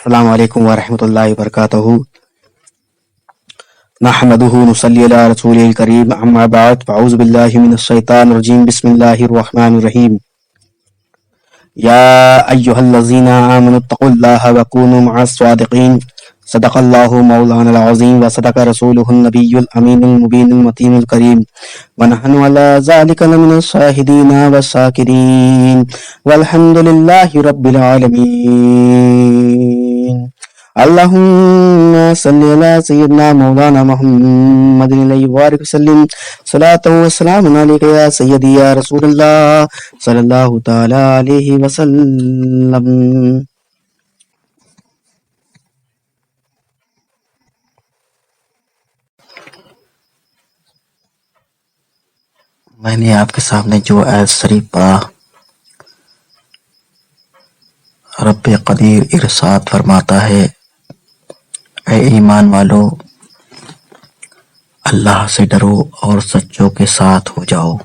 السلام علیکم ورحمۃ اللہ وبرکاتہ. نحمده نصلی علی رسول الکریم اما بعد فاعوذ باللہ من الشیطان الرجیم بسم اللہ الرحمن الرحیم. یا ایہا الذین آمنوا اتقوا اللہ وکونوا مع الصادقین. صدق اللہ مولانا العظیم وصدق رسولہ النبی الامین المبین المتین الکریم ونحن علی ذلک لمن الشاہدین والشاکرین والحمد للہ رب العالمین. اللہم صلی علی سیدنا مولانا محمد علیہ وآلہ وسلم صلاۃ و سلام علیک یا سیدی یا رسول اللہ صلی اللہ تعالی علیہ وسلم. میں نے آپ کے سامنے جو آیت شریف پڑھا، رب قدیر ارشاد فرماتا ہے اے ایمان والو، اللہ سے ڈرو اور سچوں کے ساتھ ہو جاؤ.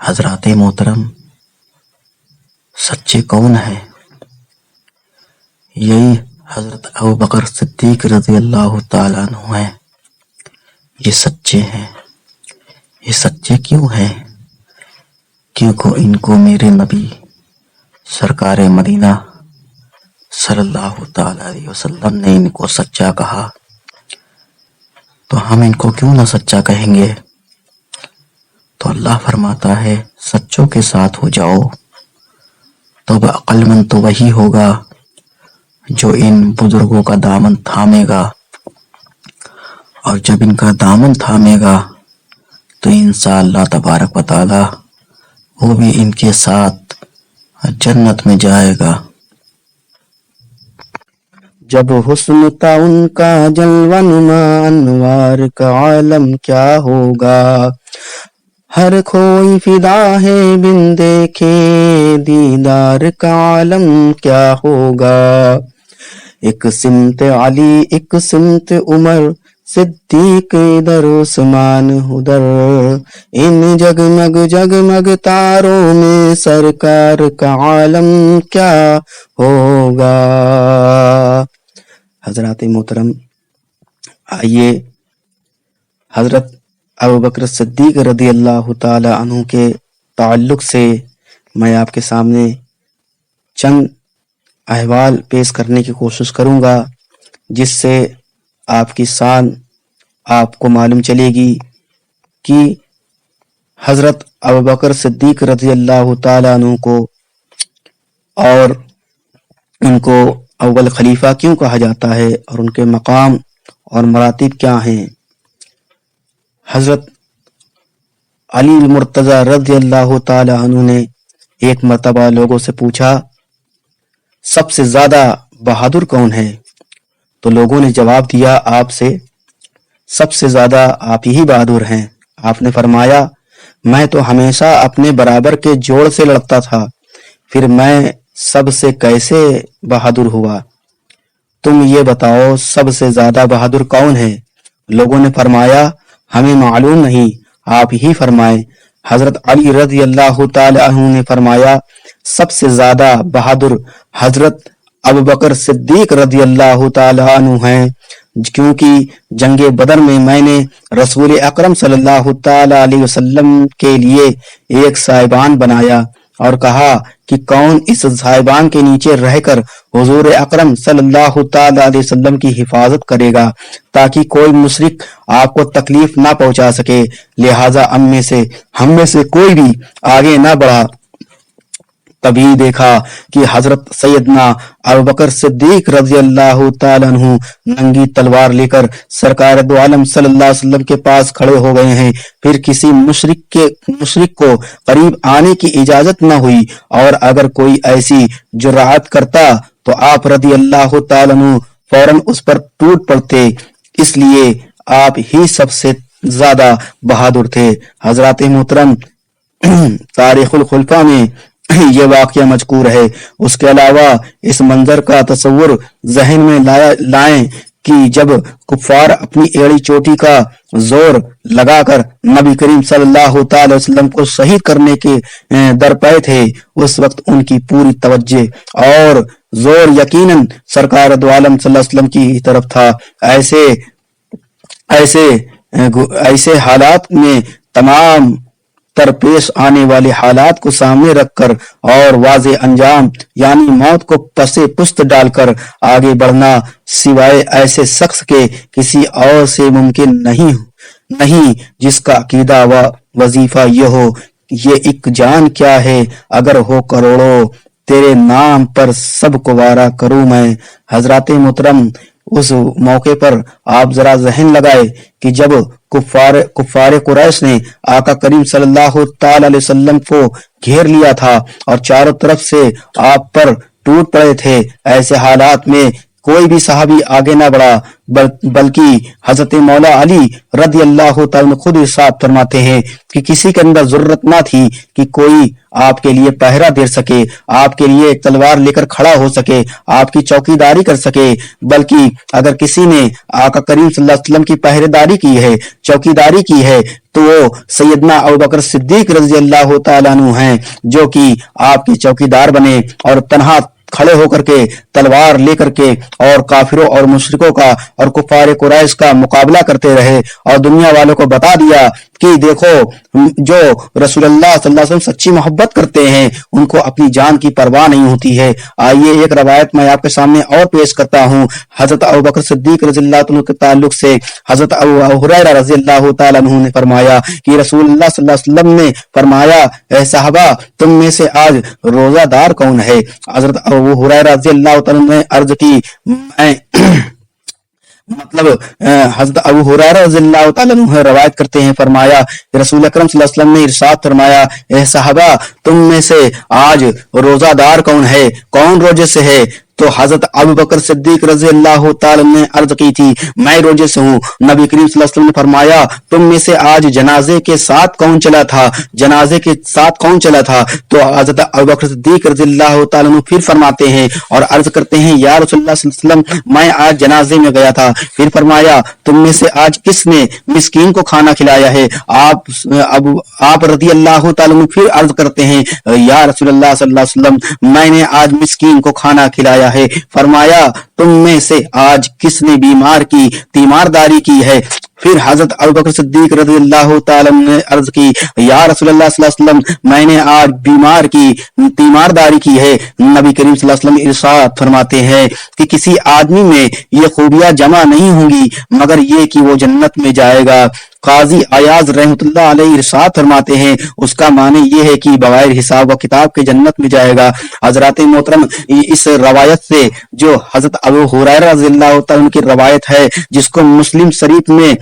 حضرات محترم، سچے کون ہیں؟ یہی حضرت ابوبکر صدیق رضی اللہ تعالیٰ عنہ ہیں. یہ سچے ہیں. یہ سچے کیوں ہیں؟ کیونکہ ان کو میرے نبی سرکار مدینہ صلی اللہ تعالیٰ علیہ وسلم نے ان کو سچا کہا، تو ہم ان کو کیوں نہ سچا کہیں گے؟ تو اللہ فرماتا ہے سچوں کے ساتھ ہو جاؤ. تو عقل مند تو وہی ہوگا جو ان بزرگوں کا دامن تھامے گا، اور جب ان کا دامن تھامے گا تو انشاءاللہ تبارک و تعالی وہ بھی ان کے ساتھ جنت میں جائے گا. جب حسن تھا ان کا جلوہ نما انوار کا عالم کیا ہوگا. ہر کوئی فدا ہے بن دیکھے دیدار کا عالم کیا ہوگا. ایک سمت علی ایک سمت عمر صدیق ادھر عثمان ادھر، ان جگمگ جگمگ تاروں میں سرکار کا عالم کیا ہوگا. حضرات محترم، آئیے حضرت ابوبکر صدیق رضی اللہ تعالی عنہ کے تعلق سے میں آپ کے سامنے چند احوال پیش کرنے کی کوشش کروں گا، جس سے آپ کی شان آپ کو معلوم چلے گی کہ حضرت ابوبکر صدیق رضی اللہ تعالیٰ عنہ کو اور ان کو اول خلیفہ کیوں کہا جاتا ہے، اور ان کے مقام اور مراتب کیا ہیں. حضرت علی المرتضی رضی اللہ تعالیٰ عنہ نے ایک مرتبہ لوگوں سے پوچھا سب سے زیادہ بہادر کون ہے؟ تو لوگوں نے جواب دیا آپ سے سب سے زیادہ آپ ہی بہادر ہیں. آپ نے فرمایا میں تو ہمیشہ اپنے برابر کے جوڑ سے لڑتا تھا، پھر میں سب سے کیسے بہادر ہوا؟ تم یہ بتاؤ سب سے زیادہ بہادر کون ہے؟ لوگوں نے فرمایا ہمیں معلوم نہیں، آپ ہی فرمائیں. حضرت علی رضی اللہ تعالی عنہ نے فرمایا سب سے زیادہ بہادر حضرت ابوبکر صدیق رضی اللہ تعالی عنہ ہیں، کیونکہ جنگ بدر میں میں نے رسول اکرم صلی اللہ تعالی علیہ وسلم کے لیے ایک سائبان بنایا اور کہا کہ کون اس سائبان کے نیچے رہ کر حضور اکرم صلی اللہ تعالی علیہ وسلم کی حفاظت کرے گا تاکہ کوئی مشرک آپ کو تکلیف نہ پہنچا سکے. لہٰذا ہم میں سے کوئی بھی آگے نہ بڑھا. تبھی دیکھا کہ حضرت سیدنا ابوبکر صدیق رضی اللہ تعالیٰ عنہ ننگی تلوار لے کر سرکار دو عالم صلی اللہ علیہ وسلم کے پاس کھڑے ہو گئے ہیں. پھر کسی مشرک کو قریب آنے کی اجازت نہ ہوئی، اور اگر کوئی ایسی جرأت کرتا تو آپ رضی اللہ تعالیٰ عنہ فوراً اس پر ٹوٹ پڑتے. اس لیے آپ ہی سب سے زیادہ بہادر تھے. حضرات محترم، تاریخ الخلفاء میں یہ واقعہ مذکور ہے. اس کے علاوہ اس منظر کا تصور ذہن میں لائیں कि जब कुफार अपनी एड़ी चोटी का जोर लगाकर नबी करीम सल्लल्लाहु अलैहि वसल्लम को शहीद करने के दर पे थे, उस वक्त उनकी पूरी तवज्जो और जोर यकीनन सरकार दो आलम सल्लल्लाहु अलैहि वसल्लम की तरफ था। ऐसे हालात में तमाम तरपेश आने वाले हालात को सामने रखकर और वाज़े अंजाम यानी मौत को पसे पुस्त डालकर आगे बढ़ना सिवाय ऐसे शख्स के किसी और से मुमकिन नहीं जिसका अकीदा व वजीफा ये हो, ये एक जान क्या है अगर हो करोड़ों, तेरे नाम पर सबको वारा करूं मैं। हजरत मोहतरम, उस मौके पर आप जरा जहन लगाए कि जब कुफारे कुरैश ने आका करीम सल्लल्लाहु ताला अलैहि वसल्लम को घेर लिया था और चारों तरफ से आप पर टूट पड़े थे, ऐसे हालात में कोई भी सहाबी आगे न बढ़ा, बल्कि हजरत मौला अली रदी अल्लाह तआला खुद इरशाद फरमाते हैं कि किसी के अंदर जरूरत ना थी कि कोई आपके लिए पहरा दे सके, आपके लिए एक तलवार लेकर खड़ा हो सके, आपकी चौकीदारी कर सके, बल्कि अगर किसी ने आका करीम सल्लल्लाहु अलैहि वसल्लम की पहरेदारी की है, चौकीदारी की है, तो वो सैयदना अबू बकर सिद्दीक रज़ी अल्लाह तआला अन्हु हैं, जो कि आपके चौकीदार बने और तन्हा खड़े होकर के तलवार लेकर के और काफिरों और मुशरिकों का और कुफारे कुरैश का मुकाबला करते रहे और दुनिया वालों को बता दिया कि देखो, जो रसूलुल्लाह सल्लल्लाहु अलैहि वसल्लम सच्ची मोहब्बत करते हैं उनको अपनी जान की परवाह नहीं होती है। आइए एक रवायत मैं आपके सामने और पेश करता हूँ। हजरत अबू बकर सिद्दीक रज़ियल्लाहु अन्हु के ताल्लुक से हजरत अबू हुरैरा रज़ियल्लाहु ताला अन्हु ने फरमाया कि रसूलुल्लाह सल्लल्लाहु अलैहि वसल्लम ने फरमाया, ए साहबा, तुम में से आज रोजादार कौन है? हजरत अबू हुरैरा रज़ियल्लाहु ताला ने अर्ज की, हजरत अबू हुरैरा रज़ियल्लाहु ताला अन्हु रवायत करते हैं, फरमाया रसूल अकरम सल्लल्लाहु अलैहि वसल्लम ने इरशाद फरमाया, ए साहबा, तुम में से आज रोजादार कौन है? कौन रोजे से है? तो हजरत अबू बकर सिद्दीक रज़ियल्लाहु ताला ने अर्ज की थी, मैं रोजे से हूँ। नबी करीम सल्लल्लाहु अलैहि वसल्लम ने फरमाया, तुम में से आज जनाजे के साथ कौन चला था? जनाजे के साथ कौन चला था? तो हजरत अबू बकर सिद्दीक रज़ियल्लाहु ताला अन्हु फिर फरमाते हैं और अर्ज करते हैं, या रसूलुल्लाह सल्लल्लाहु अलैहि वसल्लम, मैं आज जनाजे में गया था। फिर फरमाया, तुम में से आज किसने मिस्कीन को खाना खिलाया है? आप रज़ी अल्लाह ताला अन्हु फिर अर्ज करते हैं, या रसूलुल्लाह सल्लल्लाहु अलैहि वसल्लम, मैंने आज मिस्कीन को खाना खिलाया है। फरमाया, तुम में से आज किसने बीमार की तीमारदारी की है? फिर हजरत अबू बकर सिद्दीक रज़ियल्लाहु ताला ने अर्ज की, या रसूलुल्लाह सल्लल्लाहु अलैहि वसल्लम, मैंने आज बीमार की तीमारदारी की है। नबी करीम सल्लल्लाहु अलैहि वसल्लम इरशाद फरमाते हैं कि किसी आदमी में ये खूबियां जमा नहीं होंगी मगर ये कि वो जन्नत में जाएगा। काजी अयाज रहमतुल्लाह अलैहि इरशाद फरमाते हैं, उसका माने ये है कि बगैर हिसाब व किताब के जन्नत में जाएगा। हजरत मोहतरम, इस रवायत से जो हजरत अबू हुरैरा रज़ियल्लाहु ताला अन्हु की रवायत है, जिसको मुस्लिम शरीफ में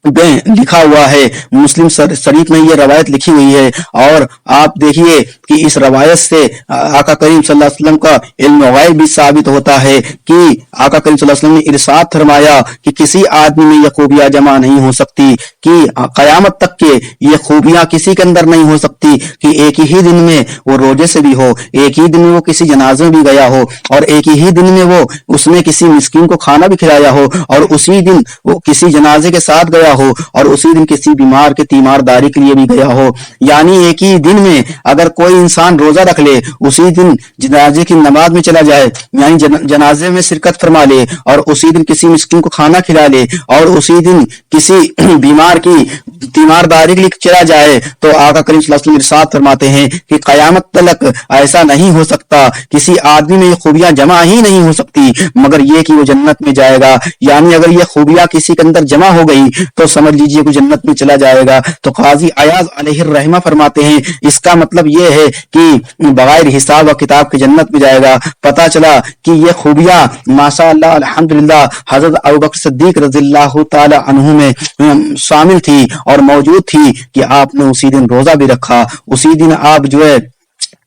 लिखा हुआ है, मुस्लिम शरीफ में ये रवायत लिखी हुई है, और आप देखिए कि इस रवायत से आका करीम सल्लल्लाहु अलैहि वसल्लम का इल्म गैब भी साबित होता है कि आका करीम सल्लल्लाहु अलैहि वसल्लम ने इरशाद फरमाया कि किसी आदमी में ये खूबियां जमा नहीं हो सकती, कि कयामत तक के ये खूबियां किसी के अंदर नहीं हो सकती कि एक ही दिन में वो रोजे से भी हो, एक ही दिन में वो किसी जनाजे में भी गया हो, और एक ही दिन में वो उसने किसी मिस्कीन को खाना भी खिलाया हो, और उसी दिन वो किसी जनाजे के साथ गया हो, और उसी दिन किसी बीमार के तीमारदारी के लिए भी गया हो। यानी एक ही दिन में अगर कोई इंसान रोजा रख ले, उसी दिन जनाजे की नमाज में चला जाए, यानी जनाजे में शिरकत फरमा ले, और उसी दिन किसी मिस्कीन को खाना खिला ले, और उसी दिन किसी बीमार की तीमारदारी के लिए चला जाए, तो आका करीम सल्लल्लाहु अलैहि वसल्लम इरशाद फरमाते हैं कि कयामत तक ऐसा नहीं हो सकता, किसी आदमी में ये खूबियां जमा ही नहीं हो सकती मगर ये कि वो जन्नत में जाएगा। यानी अगर ये खूबियां किसी के अंदर जमा हो गई तो समझ लीजिए कि जन्नत में चला जाएगा। तो काजी अयाज अलैहि रहमा फरमाते हैं, इसका मतलब ये है कि बगैर हिसाब व किताब के जन्नत में जाएगा। पता चला कि ये खूबियां माशाअल्लाह अल्हम्दुलिल्लाह हजरत अबू बकर सिद्दीक रज़ियल्लाहु ताला अन्हु में शामिल थी और मौजूद थी कि आपने उसी दिन रोजा भी रखा, उसी दिन आप जो है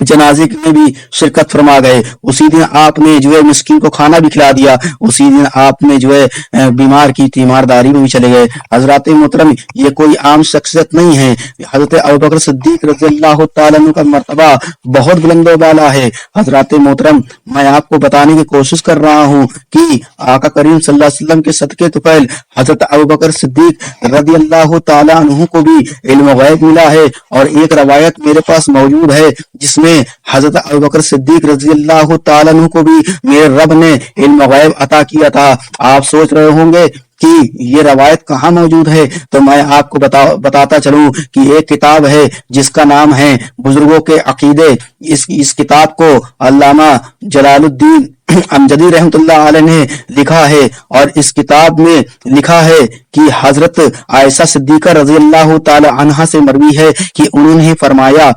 जनाजे में भी शिरकत फरमा गए। उसी दिन आपने जो है मिस्कीन को खाना भी खिला दिया। उसी दिन आपने जो है बीमार की तीमारदारी में भी चले गए। हजरत मोहतरम ये कोई आम शख्सियत नहीं है। हजरत अबू बकर सिद्दीक रज़ी अल्लाह तआला अन्हु का मर्तबा बहुत बुलंद वाला है। हजरत मोहतरम मैं आपको बताने की कोशिश कर रहा हूँ कि आका करीम सल्लल्लाहु अलैहि वसल्लम के सदके तुफैल हजरत अबू बकर सिद्दीक रज़ी अल्लाह तआला अन्हु को भी इल्म गैब मिला है। और एक रवायत मेरे पास मौजूद है जिसमें हजरत अबू बकर सिद्दीक रज़ी अल्लाह तआला अन्हु को भी मेरे रब ने इल्म गैब अता किया था। आप सोच रहे होंगे कि ये रवायत कहाँ मौजूद है, तो मैं आपको बताता चलूं कि एक किताब है जिसका नाम है बुजुर्गों के अकीदे। इस किताब को अल्लामा जलालुद्दीन अमजदी रहमतुल्लाह अलैह ने लिखा है। और इस किताब में लिखा है कि हजरत आयशा सिद्दीका रज़ी अल्लाह तआला अन्हा से मरवी है कि उन्होंने फरमाया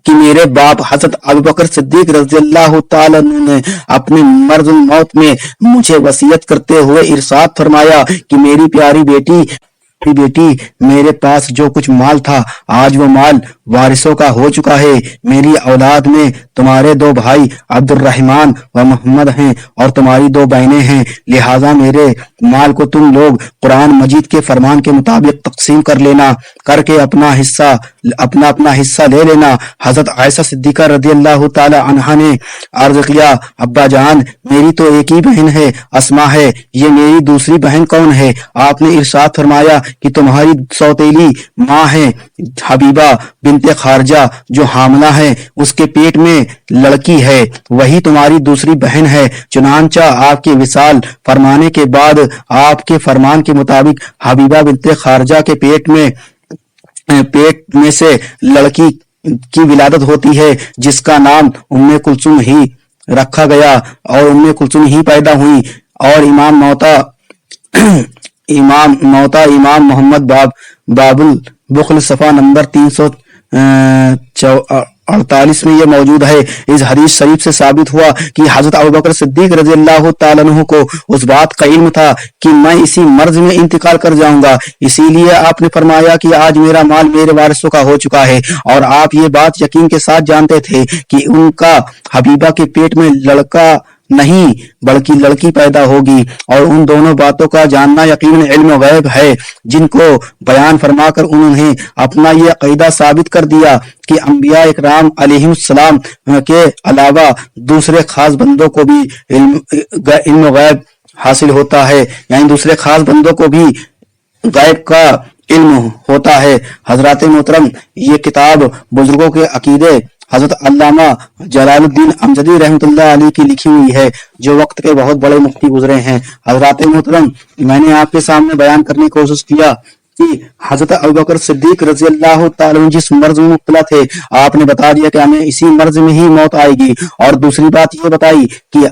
कि मेरे बाप हजरत अबू बकर सिद्दीक रज़ी अल्लाह तआला ने अपने मर्ज़ुल मौत में मुझे वसीयत करते हुए इरशाद फरमाया कि मेरी प्यारी बेटी मेरे पास जो कुछ माल था आज वो माल वारिसों का हो चुका है। मेरी औलाद में तुम्हारे 2 भाई अब्दुर्रहमान व मोहम्मद हैं और तुम्हारी 2 बहनें हैं। लिहाजा मेरे माल को तुम लोग कुरान मजीद के फरमान के मुताबिक तकसीम कर लेना, करके अपना हिस्सा ले लेना। हजरत आयशा सिद्दीका रज़ी अल्लाह तआला अन्हा ने अर्ज किया, अब्बा जान मेरी तो एक ही बहन है, अस्मा है, ये मेरी दूसरी बहन कौन है? आपने इरशाद फरमाया कि तुम्हारी सौतेली माँ है हबीबा बिनते खारजा जो हामला है, उसके पेट में लड़की है, वही तुम्हारी दूसरी बहन है। चुनांचा आपके विसाल फरमाने के बाद आपके फरमान के मुताबिक हबीबा बिनते खारजा के पेट में से लड़की की विलादत होती है जिसका नाम उम्मे कुलसुम ही रखा गया और उम्मे कुलसुम ही पैदा हुई। और इमाम मोहम्मद बाबुल बुखल सफा नंबर 348 में यह मौजूद है। इस हदीस शरीफ से साबित हुआ कि हजरत अबू बकर सिद्दीक रज़ी अल्लाह तआला अन्हु को उस बात का इल्म था कि मैं इसी मर्ज में इंतकाल कर जाऊंगा। इसीलिए आपने फरमाया कि आज मेरा माल मेरे वारिसों का हो चुका है। और आप ये बात यकीन के साथ जानते थे कि उनका हबीबा के पेट में लड़का नहीं बल्कि लड़की पैदा होगी। और उन दोनों बातों का जानना यकीनन इल्म गैब है जिनको बयान फरमाकर उन्होंने अपना ये अकीदा साबित कर दिया कि अंबिया इकराम अलैहिस्सलाम के अलावा दूसरे खास बंदों को भी इल्म गैब हासिल होता है, यानी दूसरे खास बंदों को भी गैब का इल्म होता है। हजरत मोहतरम ये किताब बुजुर्गों के अकीदे हजरत अल्लामा जलालुद्दीन अमजदी रहमतुल्लाह अलैह की लिखी हुई है, जो वक्त के बहुत बड़े मुफ्ती गुजरे हैं। हजरत मोहतरम मैंने आपके सामने बयान करने की कोशिश किया कि हजरत अबू बकर सिद्दीक रज़ी अल्लाह तआला अन्हु जिस मर्ज में मुब्तला थे, आपने बता दिया कि हमें इसी मर्ज में ही मौत आएगी। और दूसरी बात ये बताई कि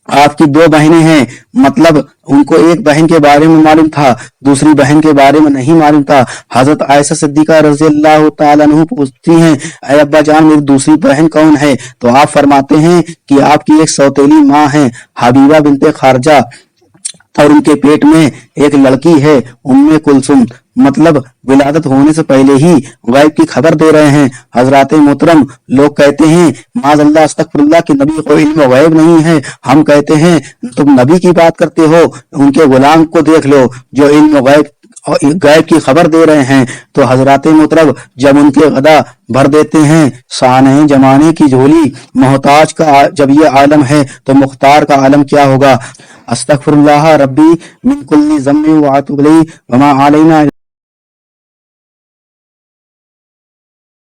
आपकी 2 बहनें हैं, मतलब उनको एक बहन के बारे में मालूम था, दूसरी बहन के बारे में नहीं मालूम था। हजरत आयशा सिद्दीका रज़ी अल्लाह तआला अन्हा पूछती हैं, ऐ अब्बा जान मेरी दूसरी बहन कौन है? तो आप फरमाते हैं कि आपकी एक सौतेली माँ है हबीबा बिनते खारजा और उनके पेट में एक लड़की है उम्मे कुलसुम, मतलब विलादत होने से पहले ही गैब की खबर दे रहे हैं। हजरत मोहतरम लोग कहते हैं माज़अल्लाह अस्तगफिरुल्लाह कि नबी को इल्म गैब नहीं है। हम कहते हैं तुम नबी की बात करते हो, उनके गुलाम को देख लो जो इल्म गैब की खबर दे रहे हैं। तो हजरत मोहतरम जब उनके गदा भर देते हैं शान जमाने की झोली, मोहताज का जब ये आलम है तो मुख्तार का आलम क्या होगा। अस्तगफिरुल्लाह रब्बी मिन कुल्ली ज़म्बिन व अतूबु इलैहि व मा अलैना